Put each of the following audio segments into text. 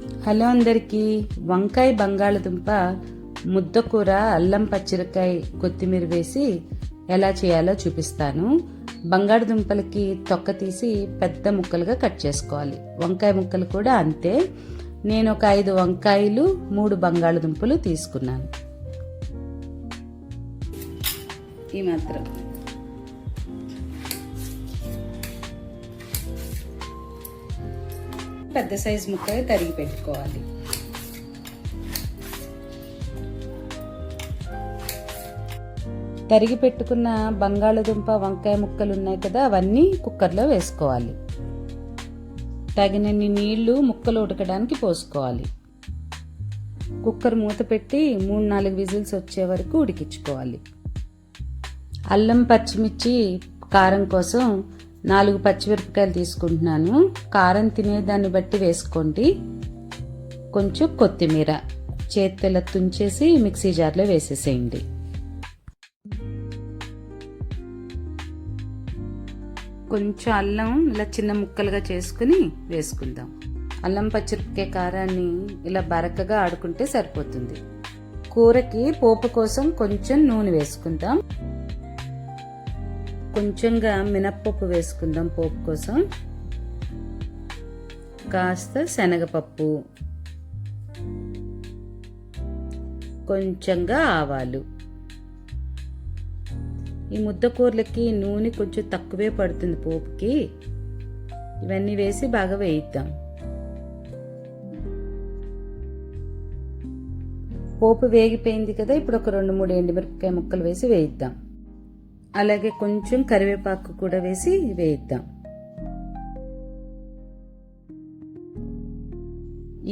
Hello అందరికీ, వంకాయ బంగాళదుంప ముద్దకూర అల్లం పచ్చిమిరకాయ కొత్తిమీర వేసి ఎలా చేయాలో చూపిస్తాను. బంగాళదుంపలకి తొక్క తీసి పెద్ద ముక్కలుగా కట్ చేసుకోవాలి. వంకాయ ముక్కలు కూడా అంతే. నేను ఒక 5 వంకాయలు 3 బంగాళదుంపలు తీసుకున్నాను. ఈ మాత్రం పెద్ద సైజు ముక్కలు తరిగి పెట్టుకోవాలి. తరిగి పెట్టుకున్న బంగాళదుంప వంకాయ ముక్కలు ఉన్నాయి కదా, అవన్నీ కుక్కర్లో వేసుకోవాలి. తగినన్ని నీళ్లు ముక్కలు ఉడకడానికి పోసుకోవాలి. కుక్కర్ మూత పెట్టి 3-4 విజిల్స్ వచ్చే వరకు ఉడికించుకోవాలి. అల్లం పచ్చిమిర్చి కారం కోసం 4 పచ్చిమిరపకాయలు తీసుకుంటున్నాను. కారం తినేదాన్ని బట్టి వేసుకోండి. కొంచెం కొత్తిమీర చేతితో ఇలా తుంచేసి మిక్సీ జార్లో వేసేసేయండి. కొంచెం అల్లం ఇలా చిన్న ముక్కలుగా చేసుకుని వేసుకుందాం. అల్లం పచ్చిమిరపకాయ కారాన్ని ఇలా బరకగా ఆడుకుంటే సరిపోతుంది. కూరకి పోపు కోసం కొంచెం నూనె వేసుకుందాం. కొంచెంగా మినప్పప్పు వేసుకుందాం పోపు కోసం. కాస్త శనగపప్పు, కొంచెంగా ఆవాలు. ఈ ముద్దకూరలకి నూనె కొంచెం తక్కువే పడుతుంది పోపుకి. ఇవన్నీ వేసి బాగా వేయిద్దాం. పోపు వేగిపోయింది కదా, ఇప్పుడు ఒక 2-3 ఎండుమిరపకాయ ముక్కలు వేసి వేయిద్దాం. అలాగే కొంచెం కరివేపాకు కూడా వేసి వేయిద్దాం.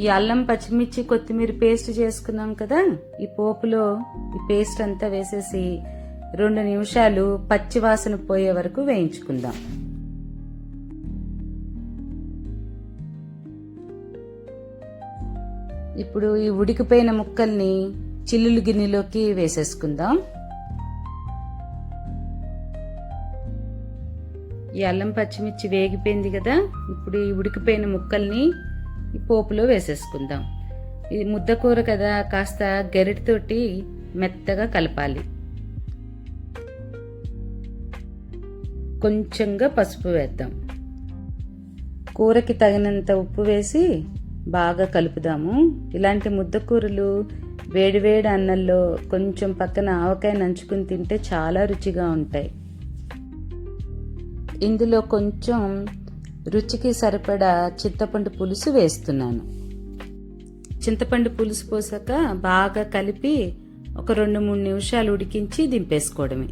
ఈ అల్లం పచ్చిమిర్చి కొత్తిమీర పేస్ట్ చేసుకున్నాం కదా, ఈ పోపులో ఈ పేస్ట్ అంతా వేసేసి 2 నిమిషాలు పచ్చి వాసన పోయే వరకు వేయించుకుందాం. ఇప్పుడు ఈ ఉడికిపోయిన ముక్కల్ని చిల్లులు గిన్నెలోకి వేసేసుకుందాం. ఈ అల్లం పచ్చిమిర్చి వేగిపోయింది కదా, ఇప్పుడు ఈ ఉడికిపోయిన ముక్కల్ని ఈ పోపులో వేసేసుకుందాం. ఇది ముద్దకూర కదా, కాస్త గరిటెతోటి మెత్తగా కలపాలి. కొంచెంగా పసుపు వేద్దాం. కూరకి తగినంత ఉప్పు వేసి బాగా కలుపుదాము. ఇలాంటి ముద్దకూరలు వేడివేడి అన్నంలో కొంచెం పక్కన ఆవకాయ నంచుకుని తింటే చాలా రుచిగా ఉంటాయి. ఇందులో కొంచెం రుచికి సరిపడా చింతపండు పులుసు వేస్తున్నాను. చింతపండు పులుసు పోసాక బాగా కలిపి ఒక 2-3 నిమిషాలు ఉడికించి దింపేసుకోవడమే.